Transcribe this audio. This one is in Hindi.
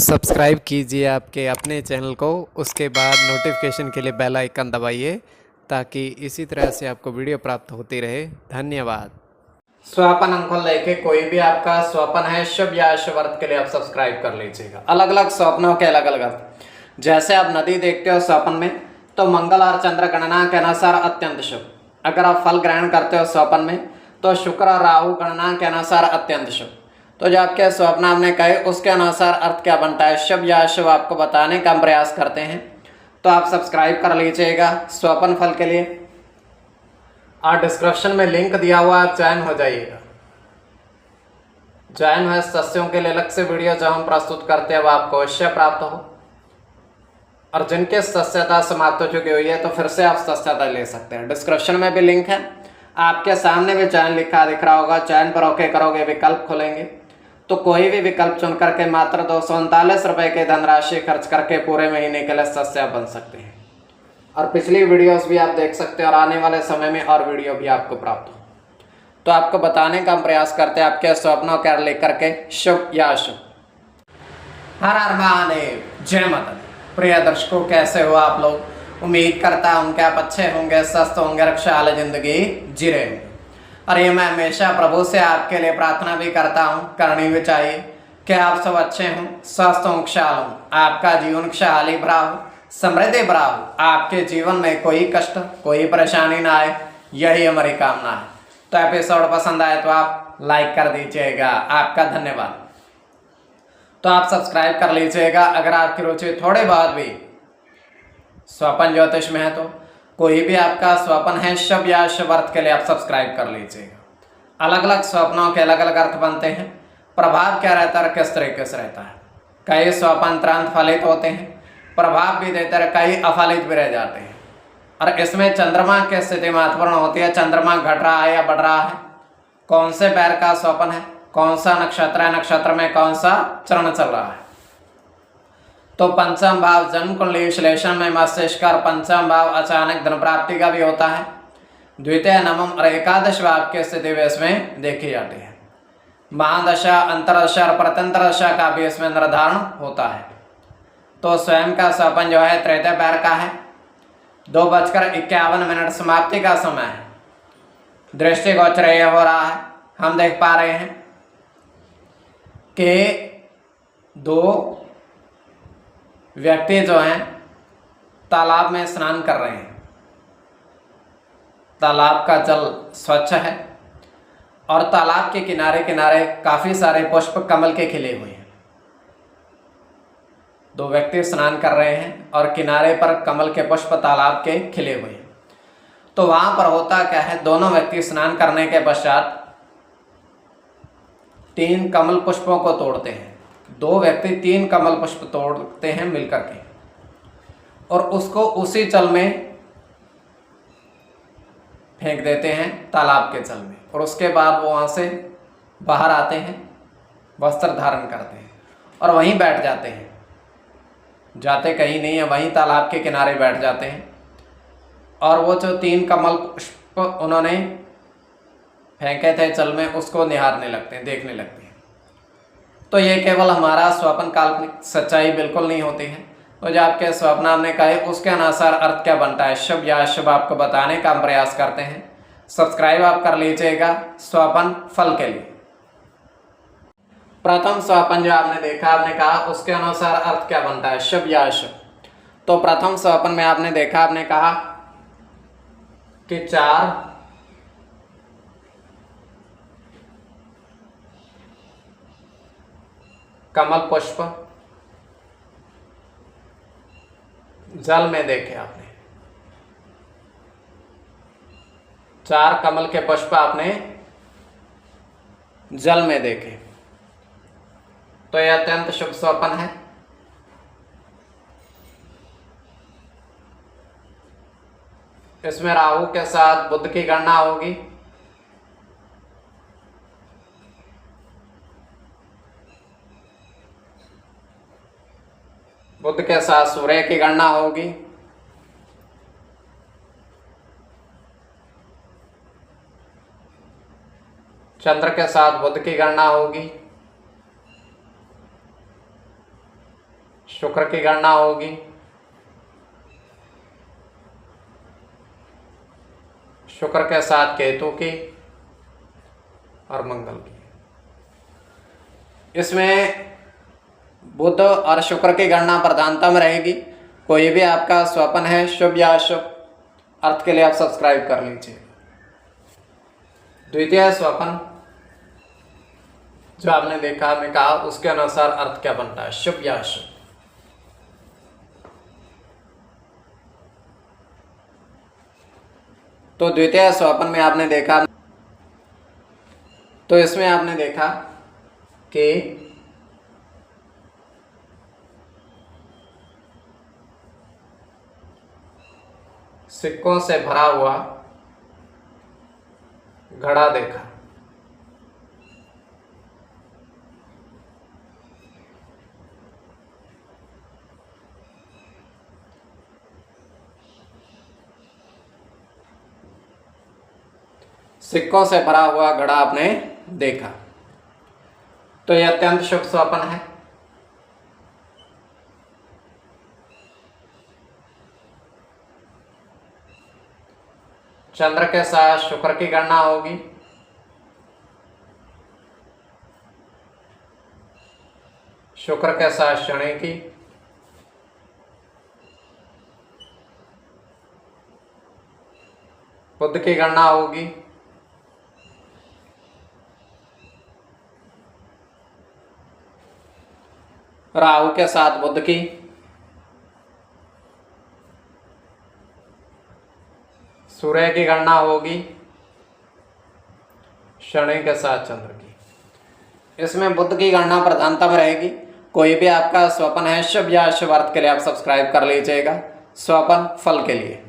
सब्सक्राइब कीजिए आपके अपने चैनल को, उसके बाद नोटिफिकेशन के लिए बेल आइकन दबाइए ताकि इसी तरह से आपको वीडियो प्राप्त होती रहे। धन्यवाद। स्वपन अंक को लेके कोई भी आपका स्वप्न है शुभ या अशुभ अर्थ के लिए आप सब्सक्राइब कर लीजिएगा। अलग अलग स्वप्नों के अलग अलग अर्थ। जैसे आप नदी देखते हो स्वप्न में, तो मंगल और चंद्र गणना के अनुसार अत्यंत शुभ। अगर आप फल ग्रहण करते हो स्वप्न में, तो शुक्र और राहु गणना के अनुसार अत्यंत शुभ। तो जो आपके स्वप्न हमने कहे उसके अनुसार अर्थ क्या बनता है, शुभ या अशुभ, आपको बताने का हम प्रयास करते हैं। तो आप सब्सक्राइब कर लीजिएगा स्वप्न फल के लिए, और डिस्क्रिप्शन में लिंक दिया हुआ, आप ज्वाइन हो जाइएगा। ज्वाइन है सदस्यों के लिए अलग से वीडियो जो हम प्रस्तुत करते हैं वो आपको अवश्य प्राप्त हो, और जिनके सदस्यता समाप्त हो चुकी हुई है तो फिर से आप सदस्यता ले सकते हैं। डिस्क्रिप्शन में भी लिंक है, आपके सामने भी चयन लिखा दिख रहा होगा। चयन पर ओके करोगे, विकल्प खुलेंगे, तो कोई भी विकल्प चुन करके मात्र 239 रुपए की धनराशि खर्च करके पूरे महीने के लिए सदस्य बन सकते हैं। और पिछली वीडियोस भी आप देख सकते हैं, और आने वाले समय में और वीडियो भी आपको प्राप्त हो। तो आपको बताने का हम प्रयास करते हैं आपके स्वप्नों को लेकर के शुभ या अशुभ। हर हर महादेव, जय माता दी। प्रिय दर्शकों, कैसे हो आप लोग? उम्मीद करता हूं कि आप अच्छे होंगे, स्वस्थ होंगे, रक्षा वाली जिंदगी जी रहे होंगे। और ये मैं हमेशा प्रभु से आपके लिए प्रार्थना भी करता हूँ, करनी भी चाहिए, कि आप सब अच्छे हों, स्वस्थ हों, खुशहाल हों, आपका जीवन खुशहाली भरा हो, समृद्धि भरा हो, आपके जीवन में कोई कष्ट कोई परेशानी ना आए, यही हमारी कामना है। तो एपिसोड पसंद आए तो आप लाइक कर दीजिएगा, आपका धन्यवाद। तो आप सब्सक्राइब कर लीजिएगा। अगर आपकी रुचि थोड़ी बहुत भी स्वप्न ज्योतिष में है, तो कोई भी आपका स्वप्न है शुभ या अशुभ अर्थ के लिए आप सब्सक्राइब कर लीजिएगा। अलग अलग स्वप्नों के अलग अलग अर्थ बनते हैं। प्रभाव क्या रहता है, किस तरीके से रहता है। कई स्वप्न तुरंत फलित होते हैं, प्रभाव भी देते हैं, कई अफलित भी रह जाते हैं। और इसमें चंद्रमा की स्थिति महत्वपूर्ण होती है। चंद्रमा घट रहा है या बढ़ रहा है, कौन से पैर का स्वप्न है, कौन सा नक्षत्र है, नक्षत्र में कौन सा चरण चल रहा है। तो पंचम भाव जन्म कुंडली विश्लेषण में मस्तिष्क और पंचम भाव अचानक धन प्राप्ति का भी होता है। द्वितीय, नवम और एकादश भाव की स्थिति भी इसमें देखी जाती है। महादशा, अंतरदशा और प्रत्यंतर दशा का भी इसमें निर्धारण होता है। तो स्वयं का स्वप्न जो है तृतीय पैर का है। 2:51 समाप्ति का समय है। दृष्टिगोचर यह हो रहा है, हम देख पा रहे हैं कि दो व्यक्ति जो हैं तालाब में स्नान कर रहे हैं। तालाब का जल स्वच्छ है, और तालाब के किनारे किनारे काफी सारे पुष्प कमल के खिले हुए हैं। दो व्यक्ति स्नान कर रहे हैं और किनारे पर कमल के पुष्प तालाब के खिले हुए हैं। तो वहां पर होता क्या है, दोनों व्यक्ति स्नान करने के पश्चात 3 कमल पुष्पों को तोड़ते हैं। 2 व्यक्ति 3 कमल पुष्प तोड़ते हैं मिलकर के, और उसको उसी जल में फेंक देते हैं, तालाब के जल में। और उसके बाद वो वहां से बाहर आते हैं, वस्त्र धारण करते हैं, और वहीं बैठ जाते हैं। जाते कहीं नहीं है, वहीं तालाब के किनारे बैठ जाते हैं। और वो जो 3 कमल पुष्प उन्होंने फेंके थे जल में, उसको निहारने लगते हैं, देखने लगते हैं। तो ये केवल हमारा स्वप्न काल्पनिक, सच्चाई बिल्कुल नहीं होती है। तो जो आपके स्वप्न हमने कहे उसके अनुसार अर्थ क्या बनता है, शुभ या अशुभ, आपको बताने का हम प्रयास करते हैं। सब्सक्राइब आप कर लीजिएगा स्वप्न फल के लिए। प्रथम स्वप्न जो आपने देखा, आपने कहा उसके अनुसार अर्थ क्या बनता है, शुभ या अशुभ। तो प्रथम स्वप्न में आपने देखा, आपने कहा कि 4 कमल पुष्प जल में देखे आपने। 4 कमल के पुष्प आपने जल में देखे। तो यह अत्यंत शुभ स्वप्न है। इसमें राहु के साथ बुध की गणना होगी। बुध के साथ सूर्य की गणना होगी। चंद्र के साथ बुध की गणना होगी। शुक्र की गणना होगी, शुक्र के साथ केतु की और मंगल की। इसमें बुध और शुक्र की गणना प्रधानता में रहेगी। कोई भी आपका स्वप्न है शुभ या अशुभ, अर्थ के लिए आप सब्सक्राइब कर लीजिए। द्वितीय स्वप्न जो आपने देखा, मैं कहा उसके अनुसार अर्थ क्या बनता है, शुभ या अशुभ। तो द्वितीय स्वप्न में आपने देखा, तो इसमें आपने देखा कि सिक्कों से भरा हुआ घड़ा देखा। सिक्कों से भरा हुआ घड़ा आपने देखा, तो यह अत्यंत शुभ स्वप्न है। चंद्र के साथ शुक्र की गणना होगी, शुक्र के साथ शनि की, बुध की गणना होगी, राहु के साथ बुध की, सूर्य की गणना होगी, शनि के साथ चंद्र की। इसमें बुध की गणना प्रधानता में रहेगी। कोई भी आपका स्वप्न है शुभ या अशुभ, अर्थ के लिए आप सब्सक्राइब कर लीजिएगा। स्वप्न फल के लिए